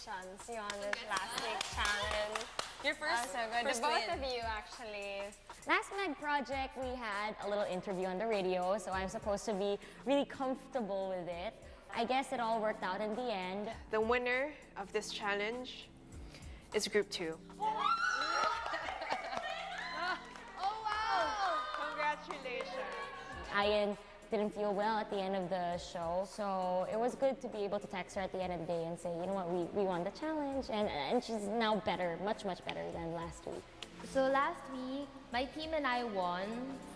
Congratulations, you on this last week's challenge. Your first, so good. first To both win. of you, actually. Last Meg project, we had a little interview on the radio, so I'm supposed to be really comfortable with it. I guess it all worked out in the end. The winner of this challenge is Group 2. Oh, wow! Congratulations. Ian didn't feel well at the end of the show, so it was good to be able to text her at the end of the day and say, you know what, we won the challenge, and she's now better, much better than last week. So last week, my team and I won,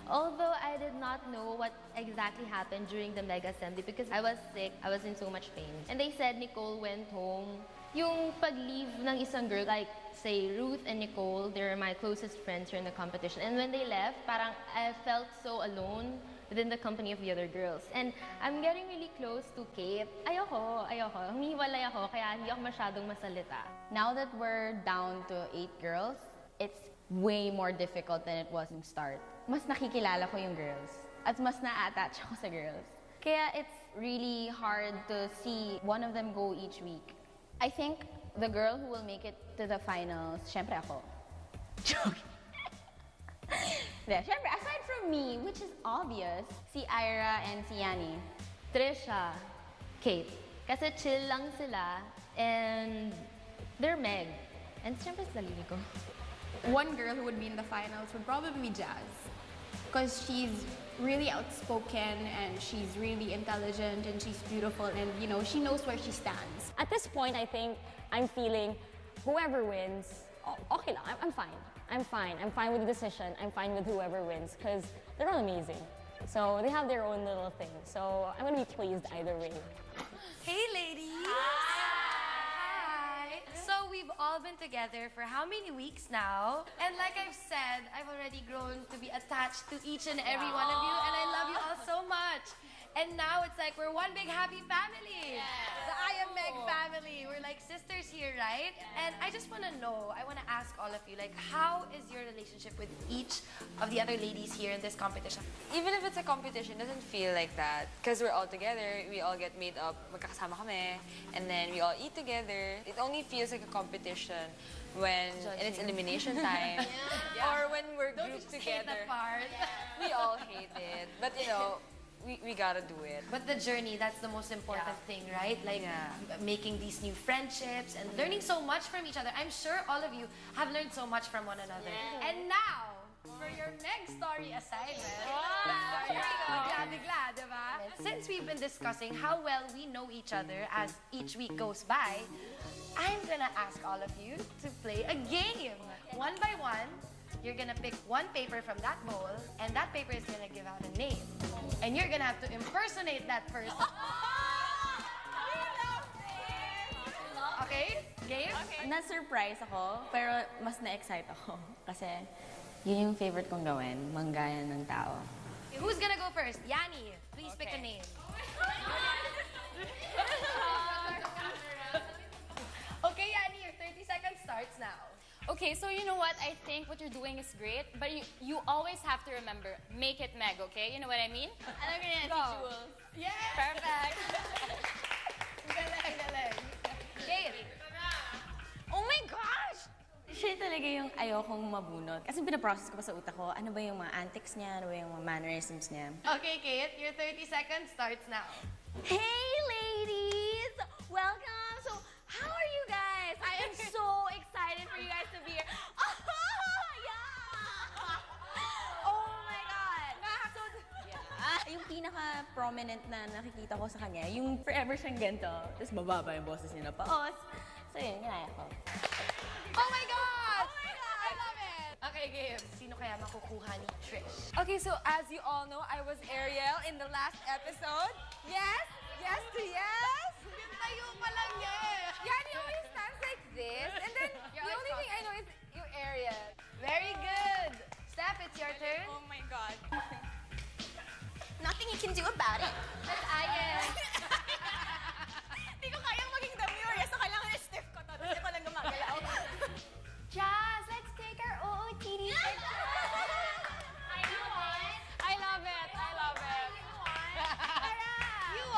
although I did not know what exactly happened during the Mega Assembly because I was sick, I was in so much pain. And they said Nicole went home. Yung pag-leave ng isang girl, like say Ruth and Nicole, they're my closest friends here in the competition. And when they left, parang I felt so alone within the company of the other girls. And I'm getting really close to Kate. Ayoko. Humiwalay ako, kaya hindi ako masyadong masalita. Now that we're down to 8 girls, it's way more difficult than it was in start. Mas nakikilala ko yung girls at mas na-attach ako sa girls. Kaya it's really hard to see one of them go each week. I think the girl who will make it to the finals, syempre ako. Joke. Syempre, aside from me, which is obvious, si Ira and si Yani. Trisha, Kate. Kasi chill lang sila and they're Meg. And syempre sa sarili ko. One girl who would be in the finals would probably be Jazz. Because she's really outspoken and she's really intelligent and she's beautiful and, you know, she knows where she stands. At this point, I think I'm feeling whoever wins, okay lang, I'm fine. I'm fine with the decision. I'm fine with whoever wins because they're all amazing. So they have their own little thing. So I'm gonna be pleased either way. Hey, ladies! Hi! So we've all been together for how many weeks now? And like I've said, I've already grown to be attached to each and every one of you, and I love you all so much. And now it's like we're one big happy family. The I Am Meg family. We're like sisters here, right? And I just want to know, I want to ask all of you, like, how is your relationship with each of the other ladies here in this competition? Even if it's a competition, it doesn't feel like that. Because we're all together, we all get made up, magkakasama kami, and then we all eat together. It only feels like a competition when it's elimination time. Or when we're grouped together. Hate that part. We all hate it. But you know, we gotta do it. But the journey, that's the most important thing, right? Like making these new friendships and learning so much from each other. I'm sure all of you have learned so much from one another. And now, for your next story assignment. Here we go. Bigla, diba? Since we've been discussing how well we know each other as each week goes by, I'm gonna ask all of you to play a game. One by one, you're gonna pick one paper from that bowl, and that paper is gonna give out a name. And you're gonna have to impersonate that person. Okay? Game? Okay. Na-surprise ako, pero mas na-excite ako. Kasi yun yung favorite kong gawin, manggaya ng tao. Who's gonna go first? Yani, please pick a name. Okay, Yani, your 30 seconds starts now. Okay, so you know what? I think what you're doing is great, but you always have to remember, make it Meg, okay? You know what I mean? Alam ko na yan, si Jules. Yeah! Perfect. Galing. Kate. Oh my gosh! Siya talaga yung ayokong mabunot. Kasi pinaprocess ko pa sa utak ko, ano ba yung mga antics niya, ano ba yung mga mannerisms niya. Okay, Kate, your 30 seconds starts now. Hey, ladies! Welcome! So, how are you guys? I am so excited for you guys to be here. Oh, yeah! Oh my God! So, yung pinaka-prominent na nakikita ko sa kanya, yung forever siyang ganito, tapos mababa yung boses niya na paos. So yun, ginaya ko. Oh my God! Oh my God! I love it! Okay, game. Sino kaya makukuha ni Trish? Okay, so as you all know, I was Ariel in the last episode. Yes? Yes to yes? Yung tayo pa lang eh. Yani always stands like this, and then the only thing I know is yung Ariel. Very good. Steph, it's your turn. Oh my God. Nothing you can do about it. That's Ayen. Hindi ko kayang maging demure, so kailangan stiff ko to. Tapos ito lang gumagalaw. Jazz, let's take our OOTD picture. I know what? I love it. I love it. You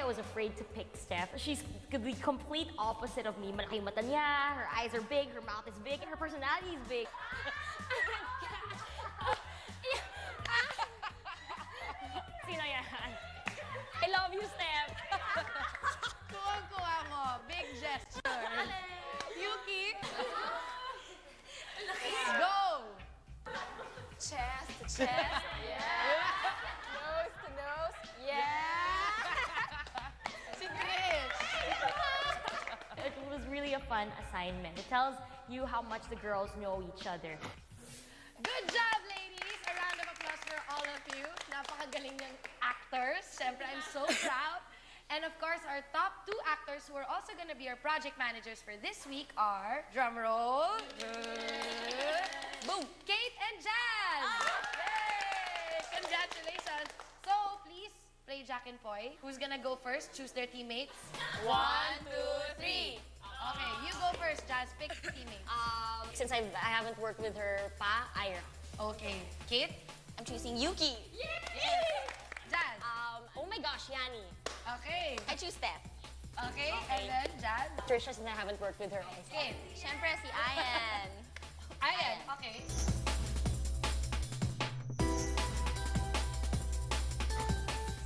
was afraid to pick Steph. She's the complete opposite of me. Malaki yung mata niya, her eyes are big, her mouth is big, and her personality is big. Sino yan? I love you, Steph. Kuwang-kuwa mo. Big gesture. Yuki. Go! Chest to chest. Yeah. Nose to nose. Yeah. Si Trish. It was really a fun assignment. It tells you how much the girls know each other. Good job, ladies! A round of applause for all of you. Napakagaling ng actors. Siyempre, I'm so proud. And of course, our top 2 actors who are also going to be our project managers for this week are, drum roll, boom, Kate and Jazz! Yay! Congratulations! So, please, play Jack and Poy. Who's gonna go first? Choose their teammates. 1, 2, 3. Okay, you go first, Jazz. Pick the teammates. Since I haven't worked with her pa, Ira. Okay, Kate? I'm choosing Yuki. Yes! Jazz? Oh my gosh, Yani. Okay. I choose Steph. Okay, and then Jazz? Trisha, since I haven't worked with her also. Kate? Siyempre si Ayan. Ayan, okay.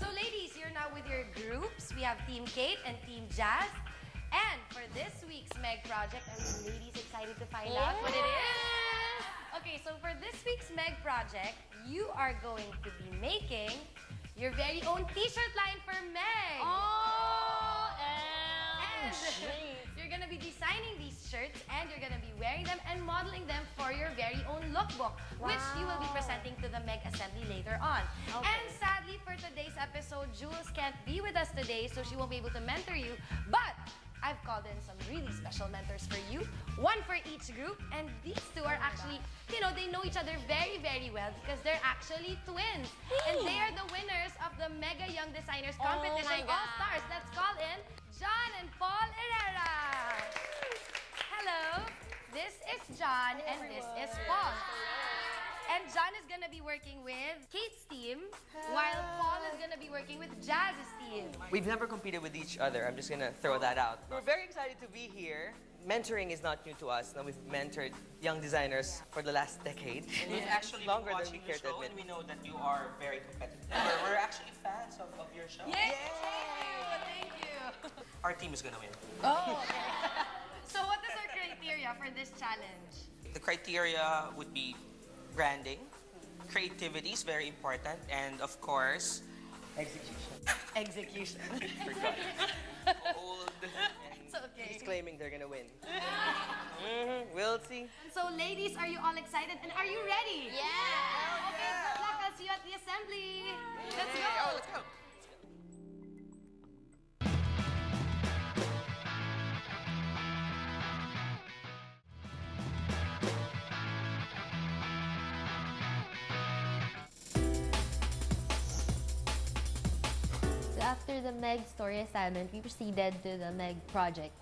So ladies, you're now with your groups. We have Team Kate and Team Jazz. And for this week's Meg project, are you ladies excited to find out what it is? Okay, so for this week's Meg project, you are going to be making your very own t-shirt line for Meg. And you're gonna be designing these shirts and you're gonna be wearing them and modeling them for your very own lookbook, which you will be presenting to the Meg Assembly later on. Okay. And sadly for today's episode, Jules can't be with us today, so she won't be able to mentor you. But I've called in some really special mentors for you, one for each group, and these two are actually, you know, they know each other very, very well because they're actually twins. And they are the winners of the Mega Young Designers Competition All-Stars. Let's call in John and Paul Herrera. Hello, this is John and this is Paul. And John is gonna be working with Kate's team, while Paul is gonna be working with Jazz's team. We've never competed with each other. I'm just gonna throw that out. We're very excited to be here. Mentoring is not new to us. Now we've mentored young designers for the last decade. And we've actually been Longer than watching we your care to show, admit. and we know that you are very competitive. We're actually fans of your show. Yay! Thank you. Our team is gonna win. Oh, okay. So what is our criteria for this challenge? The criteria would be branding, creativity is very important, and of course, Execution. Execution. Old. It's okay. He's claiming they're gonna win. We'll see. So ladies, are you all excited and are you ready? Yeah! Okay, good luck. I'll see you at the assembly. Let's go. Oh, let's go. So after the Meg story assignment, we proceeded to the Meg project.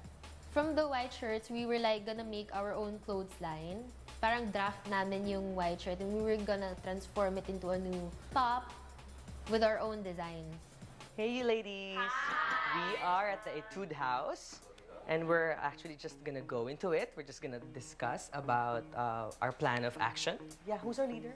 From the white shirts, we were like gonna make our own clothes line. Parang draft namin yung white shirt and we were gonna transform it into a new top with our own designs. Hey, you ladies. We are at the Etude House, and we're actually just gonna go into it. We're just gonna discuss about our plan of action. Yeah, who's our leader?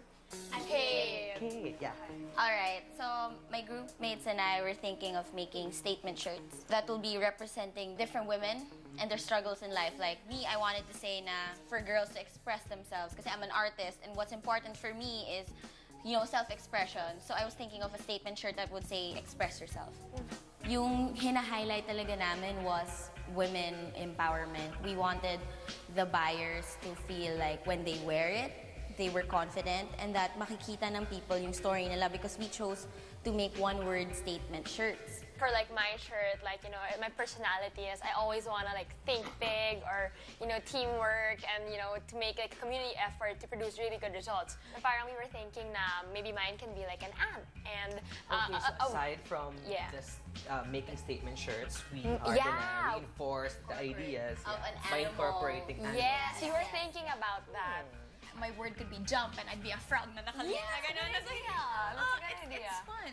Okay. Kate, yeah. Alright, so my group mates and I were thinking of making statement shirts that will be representing different women and their struggles in life. Like me, I wanted to say na for girls to express themselves because I'm an artist and what's important for me is, you know, self-expression. So I was thinking of a statement shirt that would say, express yourself. Yung hina-highlight talaga namin was women empowerment. We wanted the buyers to feel like when they wear it, they were confident and that makikita ng people yung story nila because we chose to make one-word statement shirts. For like my shirt, like, you know, my personality is I always want to like think big or, you know, teamwork and, you know, to make like a community effort to produce really good results. Parang we were thinking na maybe mine can be like an ant. And Okay, so aside from yeah. just making statement shirts, we are gonna reinforce the ideas Of an by animal. incorporating animals. yes, we were thinking about that. My word could be jump and I'd be a frog na nakalimutan. Yes, Na ganun. that's a good idea. Oh, That's a good idea. it's fun.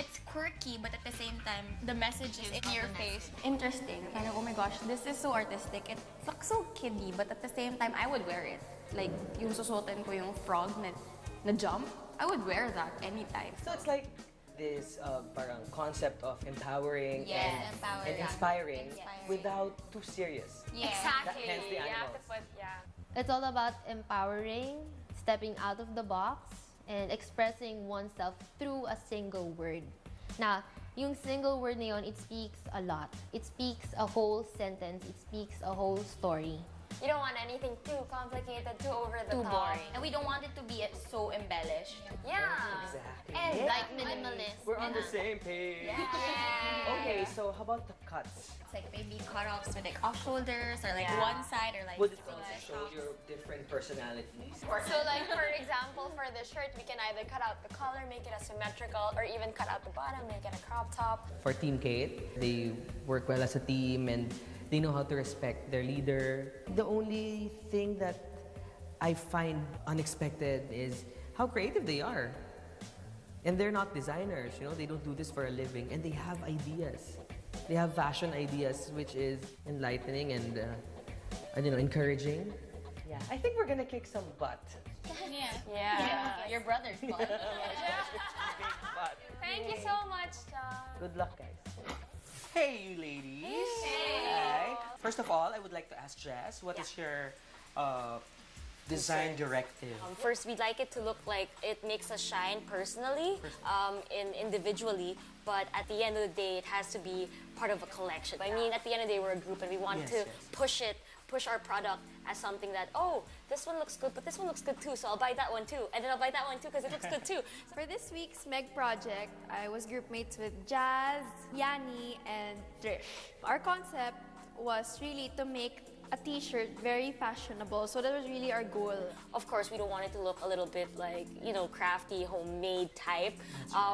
it's quirky, but at the same time, the message is in your face. Interesting. Parang, oh my gosh, this is so artistic. It's like so kiddie, but at the same time, I would wear it. Like, yung susuotin ko yung frog na jump, I would wear that anytime. So it's like this parang concept of empowering and inspiring without too serious. Yeah. Exactly. Hence the You have animals. to put, It's all about empowering, stepping out of the box, and expressing oneself through a single word. Now, yung single word na yun, it speaks a lot. It speaks a whole sentence. It speaks a whole story. You don't want anything too complicated, too over the Too top. boring. And we don't want it to be so embellished. Yeah. Exactly. And Yeah. like minimalist. We're on the same page. Okay, so how about the cuts? It's like maybe cut-offs with like off shoulders or like one side or like... Would it also show your different personalities? So like, for example, for the shirt, we can either cut out the collar, make it asymmetrical, or even cut out the bottom, make it a crop top. For Team Kate, they work well as a team and they know how to respect their leader. The only thing that I find unexpected is how creative they are. And they're not designers, you know, they don't do this for a living, and they have ideas. They have fashion ideas, which is enlightening and you know, encouraging. Yeah, I think we're gonna kick some butt. Yeah. Your brother's butt. Big butt. Thank you so much, John. Good luck, guys. Hey, you ladies. Hey. Hi. First of all, I would like to ask Jazz, what is your design directive? First, we'd like it to look like it makes us shine personally, individually, but at the end of the day, it has to be part of a collection. I mean, at the end of the day, we're a group and we want to push our product as something that, oh, this one looks good, but this one looks good too, so I'll buy that one too. And then I'll buy that one too because it looks good too. For this week's Meg project, I was group mates with Jazz, Yanni, and Trish. Our concept was really to make a t-shirt very fashionable, so that was really our goal. Of course, we don't want it to look a little bit like, you know, crafty, homemade type.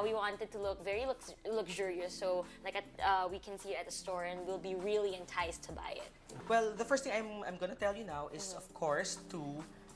We want it to look very luxurious, so like we can see it at the store and we'll be really enticed to buy it. Well, the first thing I'm gonna tell you now is, of course, to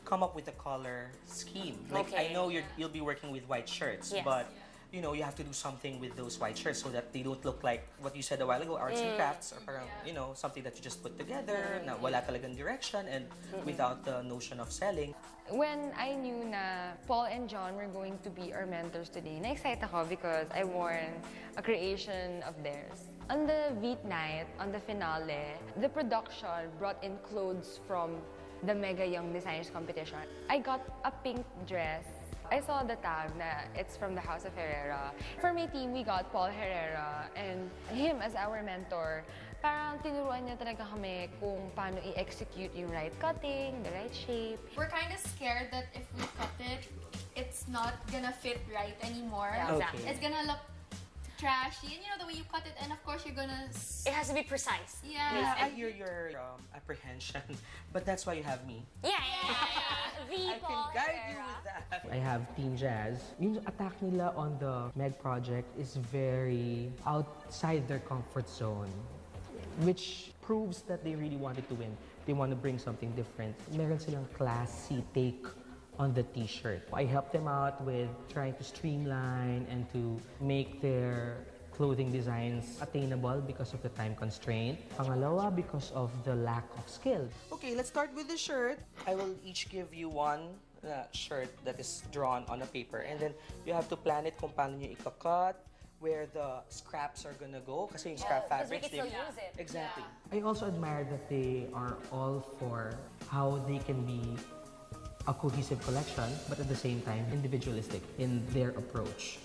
come up with a color scheme. Like, I know you'll be working with white shirts, but you know, you have to do something with those white shirts so that they don't look like what you said a while ago, arts and crafts, or parang, you know, something that you just put together, na wala talagang direction, and without the notion of selling. When I knew na Paul and John were going to be our mentors today, na-excite ako because I worn a creation of theirs. On the Veet night, on the finale, the production brought in clothes from the Mega Young Designers competition. I got a pink dress. I saw the tag na it's from the House of Herrera. For my team, we got Paul Herrera and him as our mentor. Parang tinuruan niya talaga kami kung paano i-execute yung right cutting, the right shape. We're kind of scared that if we cut it, it's not gonna fit right anymore. Yeah, exactly. It's gonna look trashy, and you know the way you cut it, and of course you're gonna... It has to be precise. Yeah. I hear your apprehension, but that's why you have me. Yeah. I can guide you with that. I have Team Jazz. Yung attack nila on the Meg project is very outside their comfort zone, which proves that they really wanted to win. They want to bring something different. Meron silang classy take on the t-shirt. I helped them out with trying to streamline and to make their clothing designs attainable because of the time constraint. Pangalawa, because of the lack of skill. Okay, let's start with the shirt. I will each give you one shirt that is drawn on a paper, and then you have to plan it kung paano nyo ika-cut, where the scraps are gonna go, kasi yung scrap fabrics, we can still use it. Exactly. I also admire that they are all for how they can be a cohesive collection, but at the same time, individualistic in their approach.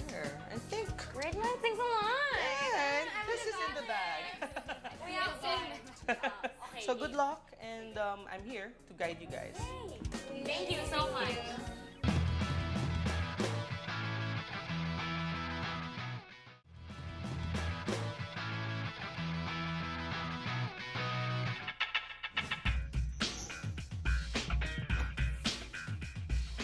There, I think. Great, man. Thanks a lot. And this is in the bag. We have fun. So good luck, and I'm here to guide you guys. Thank you so much.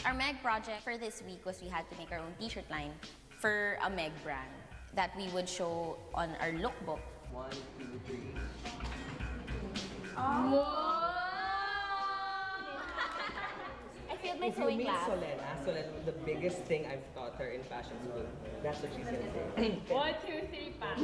Our Meg project for this week was we had to make our own t-shirt line for a Meg brand that we would show on our lookbook. 1, 2, 3. I feel my my if you sewing meet class. Solena, the biggest thing I've taught her in fashion school, that's what she's gonna say. 1, 2, 3, pa.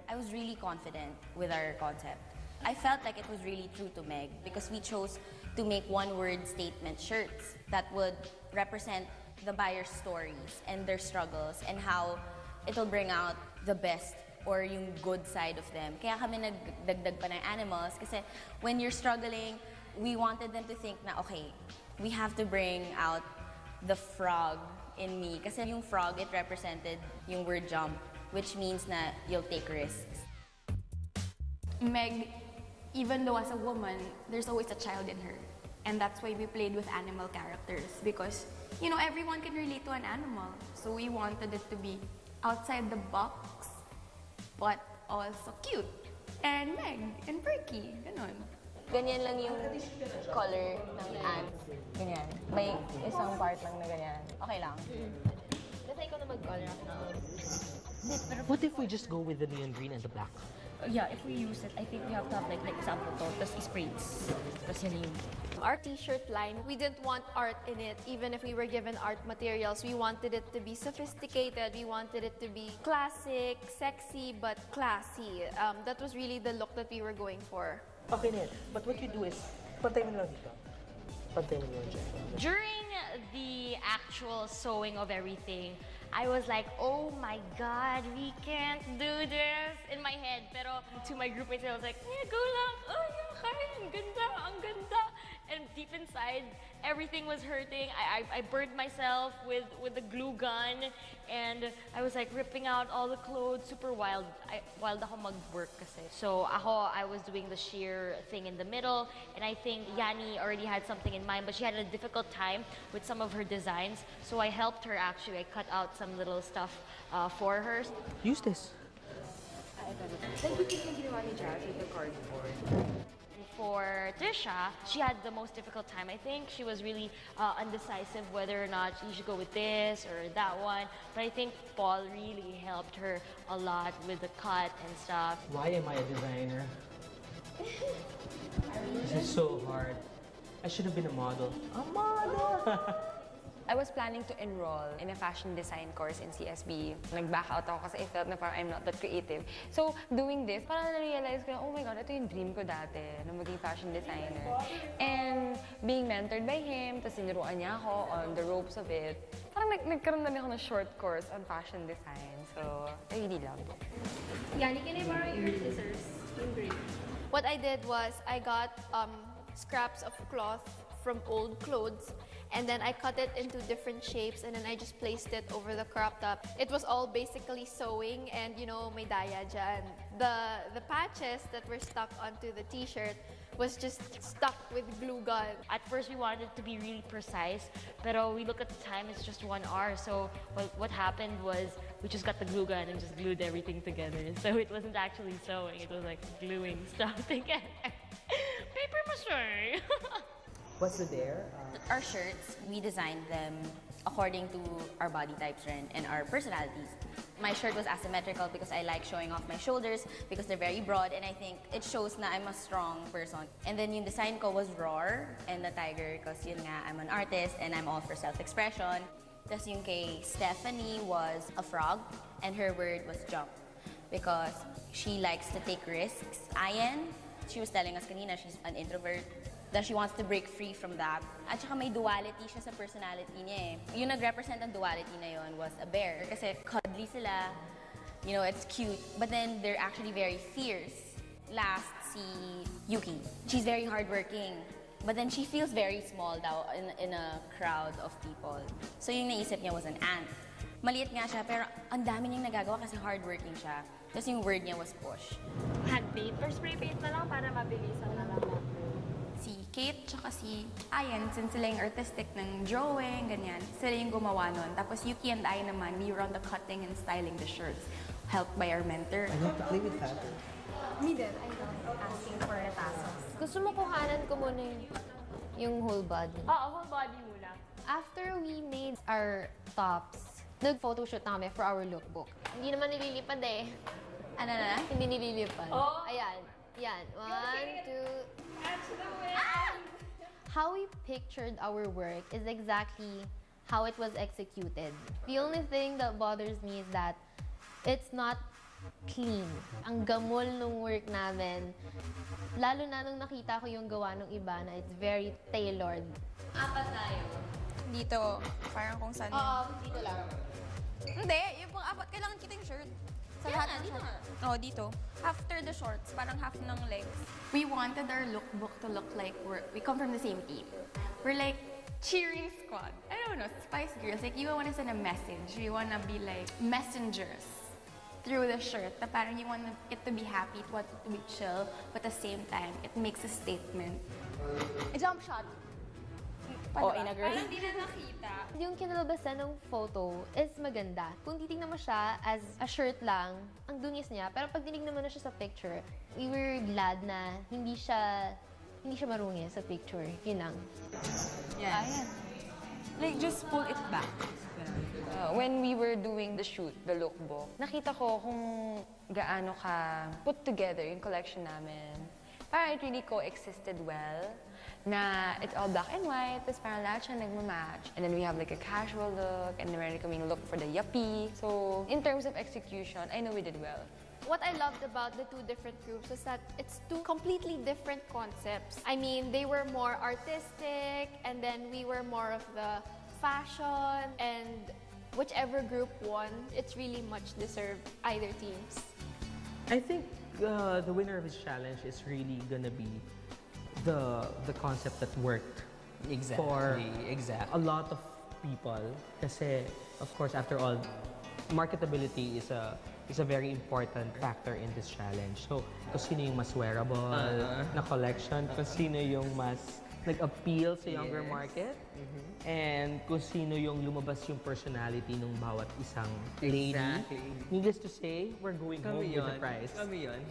I was really confident with our concept. I felt like it was really true to Meg because we chose to make one-word statement shirts that would represent the buyer's stories and their struggles and how it'll bring out the best or yung good side of them. Kaya kami nagdagdag pa ng animals kasi when you're struggling, we wanted them to think na, okay, we have to bring out the frog in me. Kasi yung frog, it represented yung word jump, which means na you'll take risks. Meg, even though as a woman, there's always a child in her. And that's why we played with animal characters because, you know, everyone can relate to an animal. So we wanted it to be outside the box, but also cute. And Meg, and perky, ganon. Ganyan lang yung color ng ants. Ganyan. May isang part lang na ganyan. Okay lang. Kasi ikaw na mag-color ako na. What if we just go with the neon green and the black? Yeah, if we use it, I think we have to have like example to, tapos sprays. Tapos yun yung... Our t-shirt line, we didn't want art in it. Even if we were given art materials, we wanted it to be sophisticated. We wanted it to be classic, sexy, but classy. That was really the look that we were going for. Okay, Ned. But what you do is, pantay mo lang dito. Pantay mo lang dyan. During the actual sewing of everything, I was like, oh my God, we can't do this in my head. Pero to my groupmates, I was like, yeah, go lang. Oh, yeah, kaya. Ang ganda, ang ganda. And deep inside, everything was hurting. I burned myself with the glue gun. And I was like ripping out all the clothes, super wild. Wild ako mag-work kasi. So I was doing the sheer thing in the middle. And I think Yani already had something in mind, but she had a difficult time with some of her designs. So I helped her actually. I cut out some little stuff for her. Use this. Like you think yung ginawa ni Jazz with the cardboard. For Trisha, she had the most difficult time. I think she was really undecisive whether or not she should go with this or that one. But I think Paul really helped her a lot with the cut and stuff. Why am I a designer? This is so hard. I should have been a model. A model! I was planning to enroll in a fashion design course in CSB. Nag-back out ako kasi I felt na parang I'm not that creative. So, doing this, parang na-realize ko na, oh my God, ito yung dream ko dati, na maging fashion designer. And being mentored by him, tapos sinuruan niya ako on the ropes of it, parang nagkaroon na ako ng short course on fashion design. So, I really loved it. Yani, can I borrow your scissors? What I did was, I got scraps of cloth from old clothes, and then I cut it into different shapes, and then I just placed it over the crop top. It was all basically sewing, and you know, may daya dyan. The patches that were stuck onto the t-shirt was just stuck with glue gun. At first, we wanted it to be really precise, pero we look at the time, it's just 1 hour. So what happened was we just got the glue gun and just glued everything together. So it wasn't actually sewing, it was like gluing stuff together. Paper mache! What's the dare? Our shirts, we designed them according to our body types and our personalities. My shirt was asymmetrical because I like showing off my shoulders because they're very broad, and I think it shows na I'm a strong person. And then yung design ko was roar and the tiger because yun nga, I'm an artist and I'm all for self-expression. Tapos yung kay Stephanie was a frog and her word was jump because she likes to take risks. Ayan, she was telling us kanina, she's an introvert. That she wants to break free from that. At saka may duality siya sa personality niya eh. Yung nag-represent ang duality na yun was a bear. Kasi cuddly sila, you know, it's cute. But then they're actually very fierce. Last, si Yuki. She's very hardworking. But then she feels very small daw in a crowd of people. So yung naisip niya was an ant. Maliit nga siya, pero ang dami niyang nagagawa kasi hardworking siya. Tapos yung word niya was push. Hand paint or spray paint na lang para mabilisan na lang. Si Kate tsaka si Ayan, since sila yung artistic ng drawing, ganyan, sila yung gumawa nun. Tapos Yuki and I naman, we were on the cutting and styling the shirts, helped by our mentor. I love to play with fabric. Me din, I love asking for retazos. Gusto mo kuhanan ko muna yung whole body? Oo, whole body muna. After we made our tops, nag-photoshoot namin for our lookbook. Hindi naman nililipad eh. Ano na? Hindi nililipad. Oh. Ayan. Yan. 1, 2... how we pictured our work is exactly how it was executed. The only thing that bothers me is that it's not clean. Ang gamol nung work namin. Lalo na nung nakita ko yung gawa ng iba na it's very tailored. Apat tayo. Dito, parang kung saan. Dito lang. Hindi, yung pang-apat, kailangan kita yung shirt. Sa lahat ng dito short. Oo, dito. After the shorts, parang half ng legs. We wanted our lookbook to look like we come from the same team. We're like cheering squad. I don't know, Spice Girls. Like, you want to send a message. You want to be like messengers through the shirt. Na parang you want it to be happy, you want it to be chill, but at the same time, it makes a statement. A jump shot. In a girl. Parang di na nakita. Yung kinalabasan ng photo is maganda. Kung titignan mo siya as a shirt lang, ang dungis niya. Pero pag tinignan mo na siya sa picture, we were glad na hindi siya marungis sa picture. Yun lang. Yeah. Like, just pull it back. When we were doing the shoot, the lookbook, nakita ko kung gaano ka put together yung collection namin. Parang it really coexisted well. Na it's all black and white, tapos parang lahat siya nagmamatch. And then we have like a casual look, and then meron kaming look for the yuppie. So, in terms of execution, I know we did well. What I loved about the two different groups was that it's two completely different concepts. I mean, they were more artistic, and then we were more of the fashion, and whichever group won, it's really much deserved, either teams. I think the winner of this challenge is really gonna be the concept that worked for a lot of people. Kasi, of course, after all, marketability is a very important factor in this challenge. So, kung sino yung mas wearable na collection, kung sino yung mas nag-appeal sa younger market, and kung sino yung lumabas yung personality ng bawat isang lady. Needless to say, we're going home with the prize. Kami yun.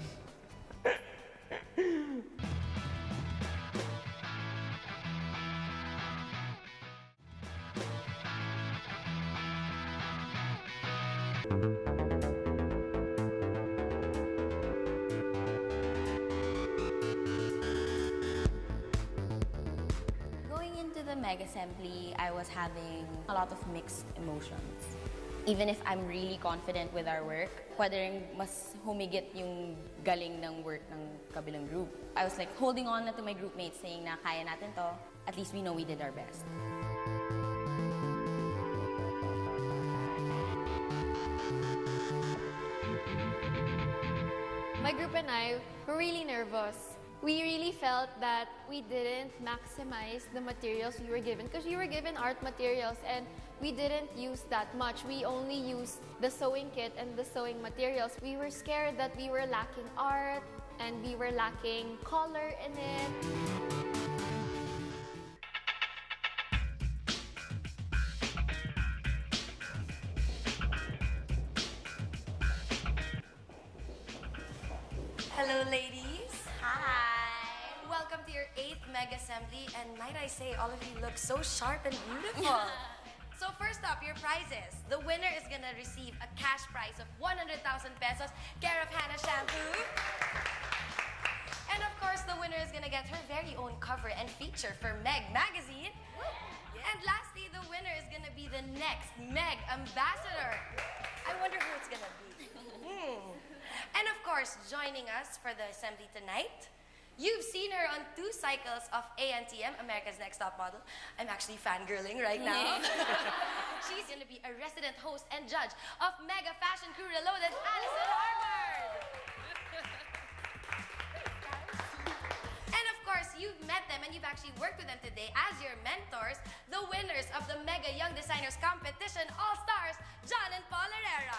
Going into the Meg Assembly, I was having a lot of mixed emotions. Even if I'm really confident with our work, pwede rin mas humigit yung galing ng work ng kabilang group. I was like holding on na to my group mates saying na kaya natin to. At least we know we did our best. My group and I were really nervous. We really felt that we didn't maximize the materials we were given because we were given art materials and we didn't use that much. We only used the sewing kit and the sewing materials. We were scared that we were lacking art and we were lacking color in it. Hello, ladies. Hi. Welcome to your 8th Meg Assembly, and might I say, all of you look so sharp and beautiful. So first up, your prizes. The winner is gonna receive a cash prize of 100,000 pesos, care of Hannah Shampoo. And of course, the winner is gonna get her very own cover and feature for Meg Magazine. And lastly, the winner is gonna be the next Meg Ambassador. I wonder who it's gonna be. And of course, joining us for the assembly tonight, you've seen her on 2 cycles of ANTM, America's Next Top Model. I'm actually fangirling right now. She's gonna be a resident host and judge of Mega Fashion Crew Reloaded, Alison Harvard. And of course, you've met them and you've actually worked with them today as your mentors, the winners of the Mega Young Designers Competition All-Stars, John and Paul Herrera.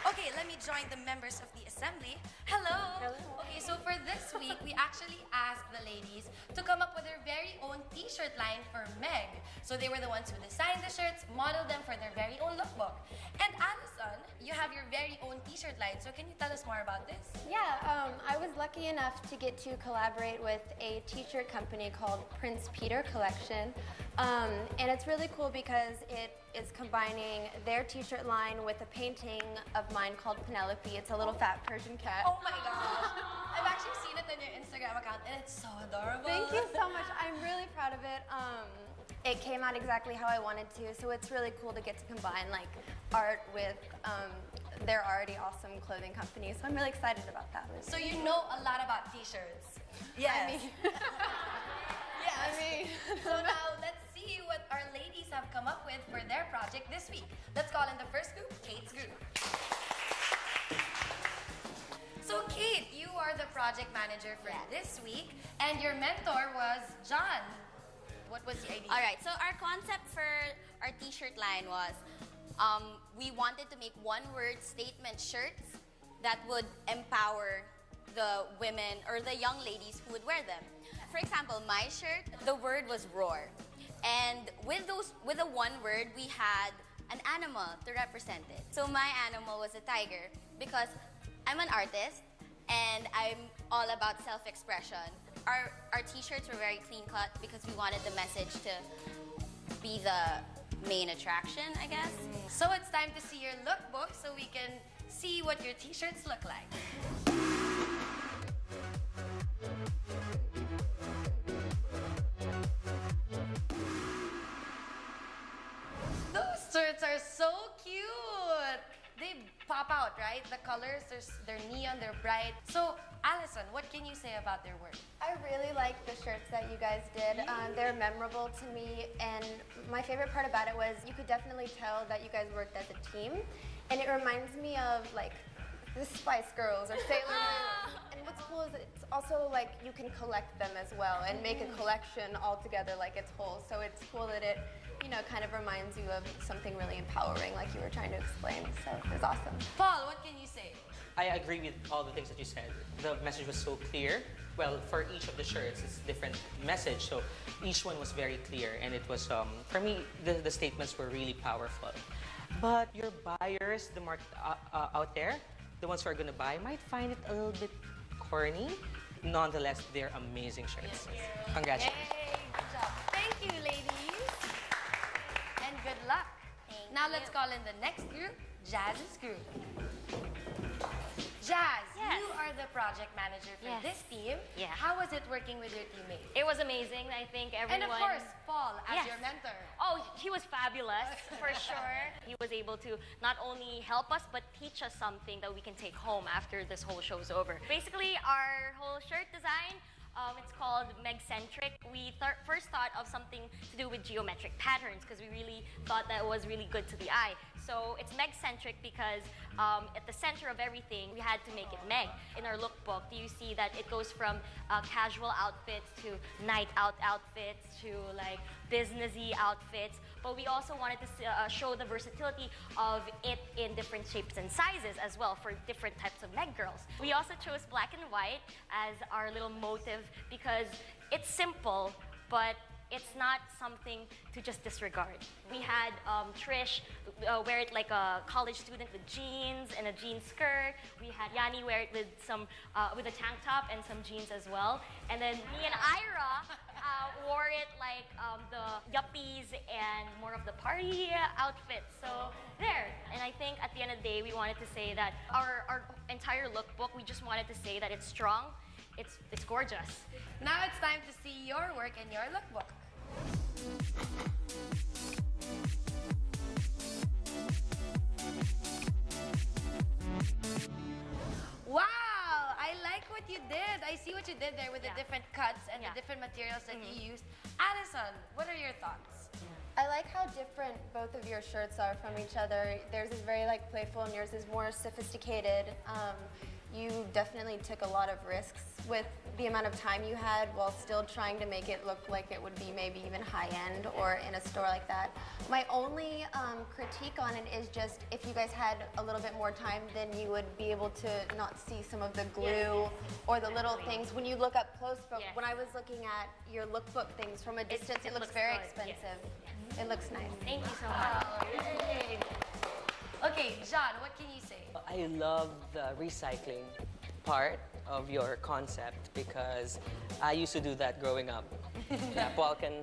Okay, let me join the members of the assembly. Hello. Hello. Okay, so for this week, we actually asked the ladies to come up with their very own t-shirt line for Meg. So they were the ones who designed the shirts, modeled them for their very own lookbook. And Alison, you have your very own t-shirt line. So can you tell us more about this? Yeah, I was lucky enough to get to collaborate with a t-shirt company called Prince Peter Collection. And it's really cool because it is combining their t-shirt line with a painting of mine called Penelope. It's a little fat Persian cat. Oh my gosh. I've actually seen it on your Instagram account, and it's so adorable. Thank you so much. I'm really proud of it. It came out exactly how I wanted to, so it's really cool to get to combine like art with their already awesome clothing company. So I'm really excited about that. So you know a lot about t-shirts. Yes. I mean, yes. So now let's see what our ladies have come up with for their project this week. Let's call in the first group, Kate's group. So Kate, you are the project manager for this week, and your mentor was John. What was the idea? All right, so our concept for our t-shirt line was we wanted to make one-word statement shirts that would empower the women or the young ladies who would wear them. For example, my shirt, the word was roar. And with the one word, we had an animal to represent it. So my animal was a tiger because I'm an artist and I'm all about self-expression. Our t-shirts were very clean cut because we wanted the message to be the main attraction, I guess. So it's time to see your lookbook so we can see what your t-shirts look like. Those shirts are so cute. They pop out, right? The colors, they're neon, they're bright. So, Allison, what can you say about their work? I really like the shirts that you guys did. They're memorable to me, and my favorite part about it was you could definitely tell that you guys worked as a team, and it reminds me of like the Spice Girls or Sailor Moon. And what's cool is it's also like you can collect them as well and make a collection all together like it's whole. So it's cool that it, you know, kind of reminds you of something really empowering like you were trying to explain. So it was awesome. Paul, what can you say? I agree with all the things that you said. The message was so clear. Well, for each of the shirts, it's a different message. So each one was very clear. And it was, for me, the statements were really powerful. But your buyers, the market out there, the ones who are going to buy, might find it a little bit corny. Nonetheless, they're amazing shirts. Congratulations. Yay, good job. Thank you, ladies. And good luck. Now let's call in the next group, Jazz's group. Jazz, you are the project manager for this team. Yeah. How was it working with your teammates? It was amazing. I think everyone... And of course, Paul, as your mentor. Oh, he was fabulous, for sure. He was able to not only help us, but teach us something that we can take home after this whole show's over. Basically, our whole shirt design, it's called Meg-centric. We first thought of something to do with geometric patterns because we really thought that was really good to the eye. So it's Meg-centric because at the center of everything, we had to make it Meg. In our lookbook, you see that it goes from casual outfits to night out outfits to like businessy outfits. But we also wanted to show the versatility of it in different shapes and sizes as well for different types of Meg girls. We also chose black and white as our little motive because it's simple, but it's not something to just disregard. We had Trish wear it like a college student with jeans and a jean skirt. We had Yanni wear it with with a tank top and some jeans as well. And then me and Ira wore it like the yuppies and more of the party outfits. So there. And I think at the end of the day, we wanted to say that our entire lookbook, we just wanted to say that it's strong. It's gorgeous. Now it's time to see your work in your lookbook. Wow! I like what you did. I see what you did there with the different cuts and the different materials that you used. Allison, what are your thoughts? I like how different both of your shirts are from each other. Theirs is very like playful and yours is more sophisticated. You definitely took a lot of risks with the amount of time you had while still trying to make it look like it would be maybe even high-end or in a store like that. My only critique on it is just if you guys had a little bit more time, then you would be able to not see some of the glue or the little things when you look up close. But when I was looking at your lookbook things from a distance, it looks very expensive. It looks nice. Thank you so much. Okay, John, what can you say? I love the recycling part of your concept because I used to do that growing up. Yeah, Paul can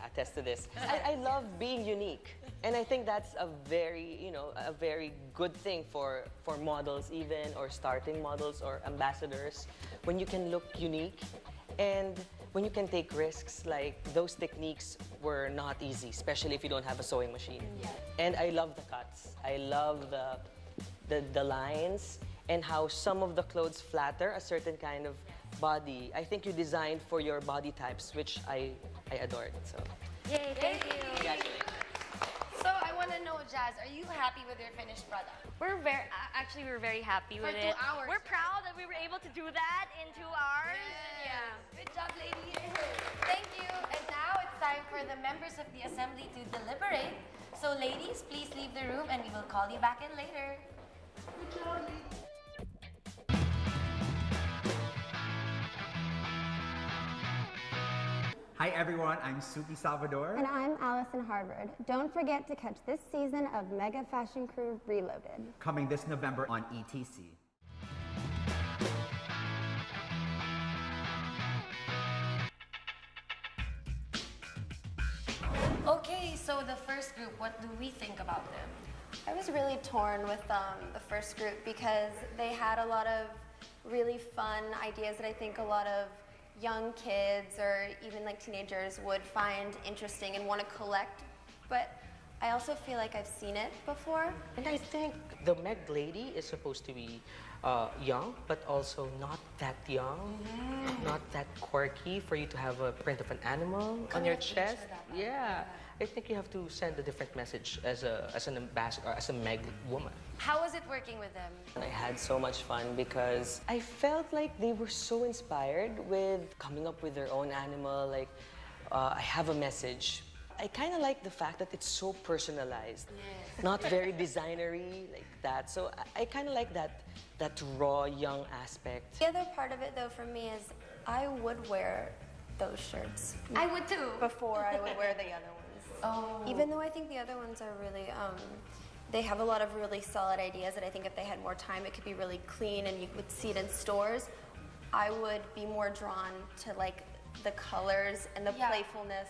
attest to this. I love being unique. And I think that's a very, a very good thing for models even, or starting models or ambassadors, when you can look unique and when you can take risks. Like, those techniques were not easy, especially if you don't have a sewing machine. Yeah. And I love the cuts. I love the lines and how some of the clothes flatter a certain kind of body. I think you designed for your body types, which I adored. So. Yay, thank you. Congratulations. So I want to know, Jazz, are you happy with your finished product? We're very happy with it. For 2 hours. We're proud that we were able to do that in 2 hours. Yeah. Good job, ladies. Thank you. And now it's time for the members of the assembly to deliberate. So ladies, please leave the room and we will call you back in later. Good job, ladies. Hi everyone, I'm Suki Salvador. And I'm Allison Harvard. Don't forget to catch this season of Mega Fashion Crew Reloaded. Coming this November on ETC. Okay, so the first group, what do we think about them? I was really torn with the first group because they had a lot of really fun ideas that I think a lot of young kids or even like teenagers would find interesting and want to collect, but I also feel like I've seen it before. And I think the Meg Lady is supposed to be young, but also not that young, not that quirky for you to have a print of an animal on your chest. Yeah. I think you have to send a different message as an ambassador, as a Meg woman. How was it working with them? And I had so much fun because I felt like they were so inspired with coming up with their own animal. Like, I have a message. I kind of like the fact that it's so personalized, not very designery like that. So I kind of like that raw, young aspect. The other part of it, though, for me is I would wear those shirts. I would too. Before I would wear the other ones. Oh. Even though I think the other ones are really, they have a lot of really solid ideas that I think if they had more time, it could be really clean and you would see it in stores. I would be more drawn to like the colors and the playfulness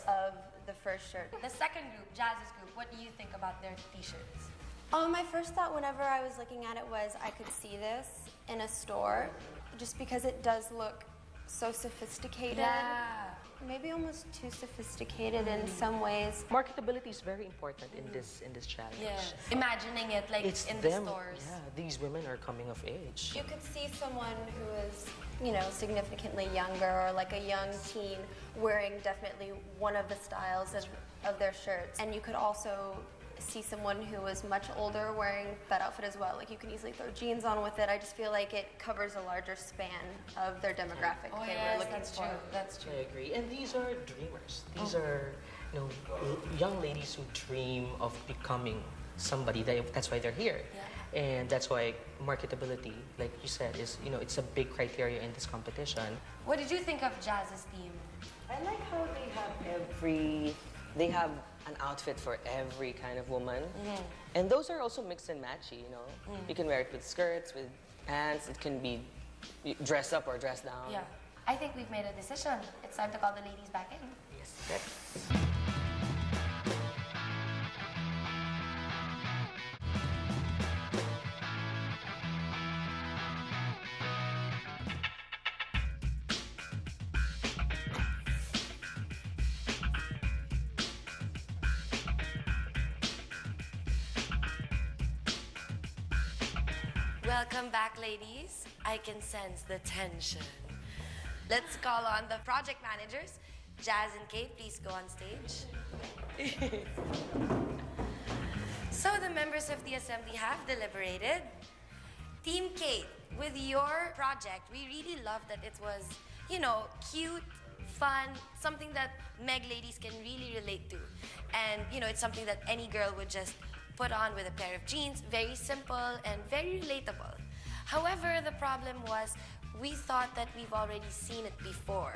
of the first shirt. The second group, Jazz's group, what do you think about their t-shirts? My first thought whenever I was looking at it was I could see this in a store just because it does look so sophisticated. Yeah. Maybe almost too sophisticated in some ways. Marketability is very important in this challenge. Yeah. Imagining it like it's in them, the stores. Yeah, these women are coming of age. You could see someone who is, significantly younger or like a young teen wearing definitely one of the styles of their shirts. And you could also see someone who was much older wearing that outfit as well. Like you can easily throw jeans on with it. I just feel like it covers a larger span of their demographic they were looking that's for. true. That's true. I agree. And these are dreamers. These are, young ladies who dream of becoming somebody. That's why they're here. Yeah. And that's why marketability, like you said, is, it's a big criteria in this competition. What did you think of Jazz's team? I like how they have an outfit for every kind of woman. And those are also mix and matchy, You can wear it with skirts, with pants. It can be dress up or dress down. Yeah. I think we've made a decision. It's time to call the ladies back in. Yes. Welcome back, ladies. I can sense the tension. Let's call on the project managers. Jazz and Kate, please go on stage. So the members of the assembly have deliberated. Team Kate, with your project, we really loved that it was, cute, fun, something that Meg ladies can really relate to. And, it's something that any girl would just put on with a pair of jeans, very simple and very relatable. However, the problem was we thought that we've already seen it before.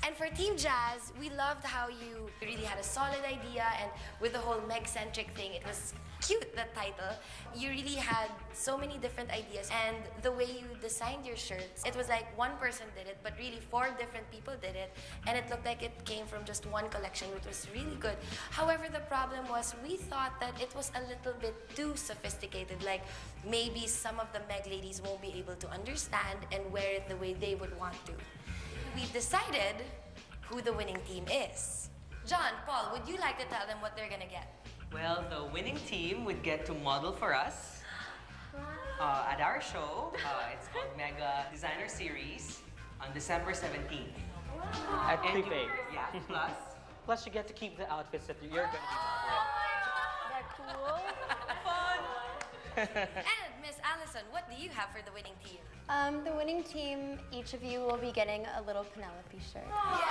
And for Team Jazz, we loved how you really had a solid idea, and with the whole Meg-centric thing, it was cute, the title. You really had so many different ideas, and the way you designed your shirts, it was like one person did it, but really 4 different people did it, and it looked like it came from just one collection, which was really good. However, the problem was we thought that it was a little bit too sophisticated, like maybe some of the Meg ladies won't be able to understand and wear it the way they would want to. We've decided who the winning team is. John, Paul, would you like to tell them what they're gonna get? Well, the winning team would get to model for us at our show. It's called Mega Designer Series on December 17th. At Prepaid. Yeah, Plus you get to keep the outfits that you're going to be modeling. That cool? Fun! And Miss Allison, what do you have for the winning team? The winning team, each of you will be getting a little Penelope shirt. Yeah.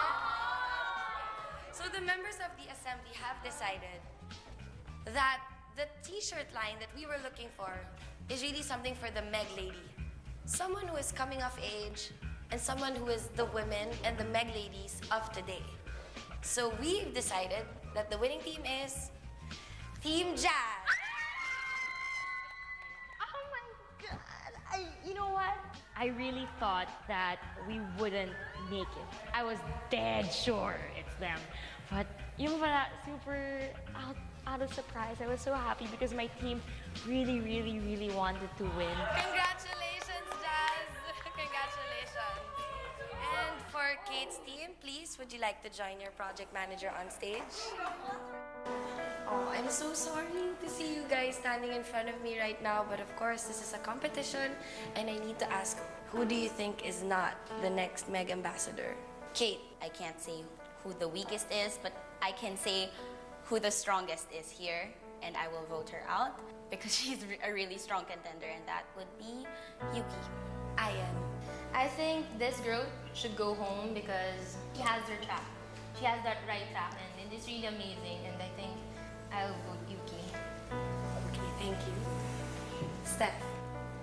So the members of the assembly have decided that the t-shirt line that we were looking for is really something for the Meg lady. Someone who is coming of age and someone who is the women and the Meg ladies of today. So we've decided that the winning team is Team Jazz. Oh my God. You know what? I really thought that we wouldn't make it. I was dead sure it's them. But yung pala, super out of surprise. I was so happy because my team really, really, really wanted to win. Congratulations, Jazz. Congratulations. And for Kate's team, please, would you like to join your project manager on stage? Oh, I'm so sorry to see you guys standing in front of me right now, but of course, this is a competition, and I need to ask, who do you think is not the next Meg ambassador? Kate. I can't say who the weakest is, but I can say who the strongest is here, and I will vote her out because she's a really strong contender, and that would be Yuki. Ayan. I think this girl should go home because she has her track. She has that right track, and it's really amazing, and I think I'll vote Yuki. Okay, thank you. Steph.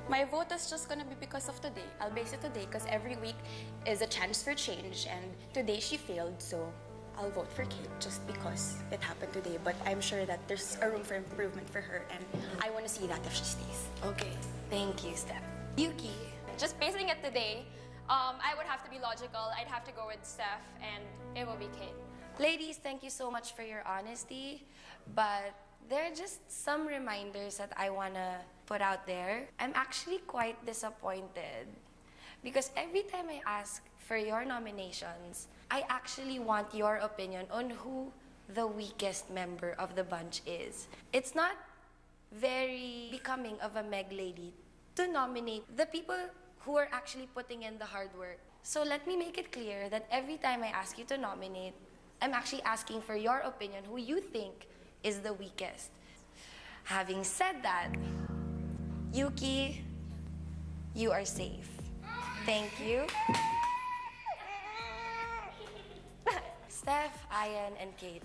My vote is just gonna be because of today. I'll base it today because every week is a chance for change, and today she failed, so I'll vote for Kate just because it happened today. But I'm sure that there's a room for improvement for her, and I want to see that if she stays. Okay, thank you, Steph. Yuki. Just basing it today, I would have to be logical. I'd have to go with Steph, and it will be Kate. Ladies, thank you so much for your honesty, but there are just some reminders that I want to put out there. I'm actually quite disappointed because every time I ask for your nominations, I actually want your opinion on who the weakest member of the bunch is. It's not very becoming of a Meg lady to nominate the people who are actually putting in the hard work. So let me make it clear that every time I ask you to nominate, I'm actually asking for your opinion, who you think is the weakest. Having said that, Yuki, you are safe. Thank you. Steph, Ayan, and Kate.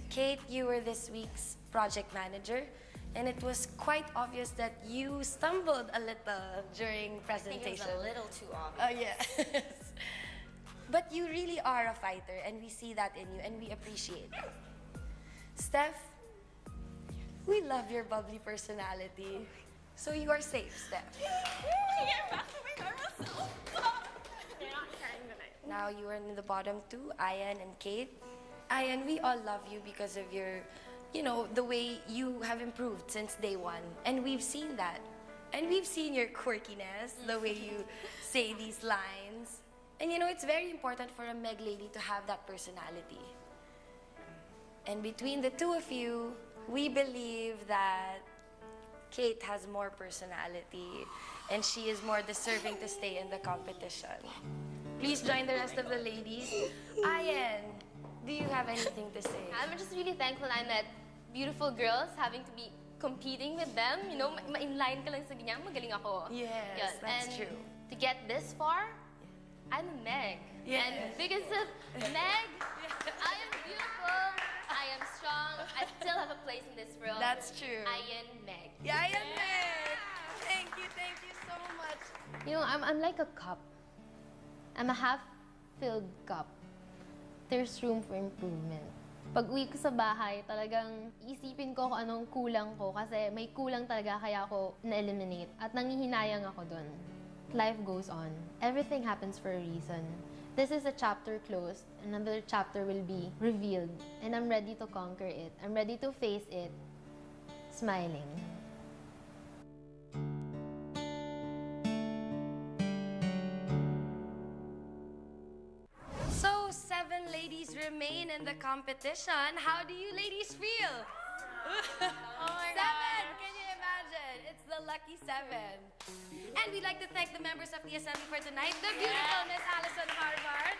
Kate, you were this week's project manager, and it was quite obvious that you stumbled a little during presentation. I think it was a little too obvious. Oh, yes. But you really are a fighter, and we see that in you, and we appreciate it. Steph, we love your bubbly personality. So you are safe, Steph. Now you are in the bottom two, Ayan and Kate. Ayan, we all love you because of your, the way you have improved since day one. And we've seen that. And we've seen your quirkiness, the way you say these lines. And it's very important for a Meg lady to have that personality. And between the two of you, we believe that Kate has more personality and she is more deserving to stay in the competition. Please join the rest of the ladies. Ayan, do you have anything to say? I'm just really thankful I met beautiful girls, having to be competing with them. Ma-inline ka lang sa ganyan, magaling ako. Yes, that's and true. To get this far, I'm a Meg. Yes. And because of Meg, I am beautiful, I am strong, I still have a place in this world. That's true. Ayan Meg. Yeah, Ayan Meg. Thank you so much. I'm like a cup. I'm a half-filled cup. There's room for improvement. Pag uwi ko sa bahay, talagang isipin ko kung anong kulang ko kasi may kulang talaga kaya ako na-eliminate at nangihinayang ako dun. Life goes on. Everything happens for a reason. This is a chapter closed. Another chapter will be revealed. And I'm ready to conquer it. I'm ready to face it, smiling. So, 7 ladies remain in the competition. How do you ladies feel? Oh my 7! God. Can you imagine? It's the lucky 7. And we'd like to thank the members of the assembly for tonight. The beautiful Miss Allison Harvard.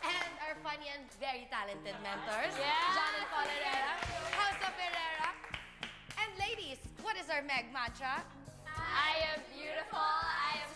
And our funny and very talented mentors. John and Paul Herrera. House of Herrera. And ladies, what is our Meg mantra? I am beautiful, I am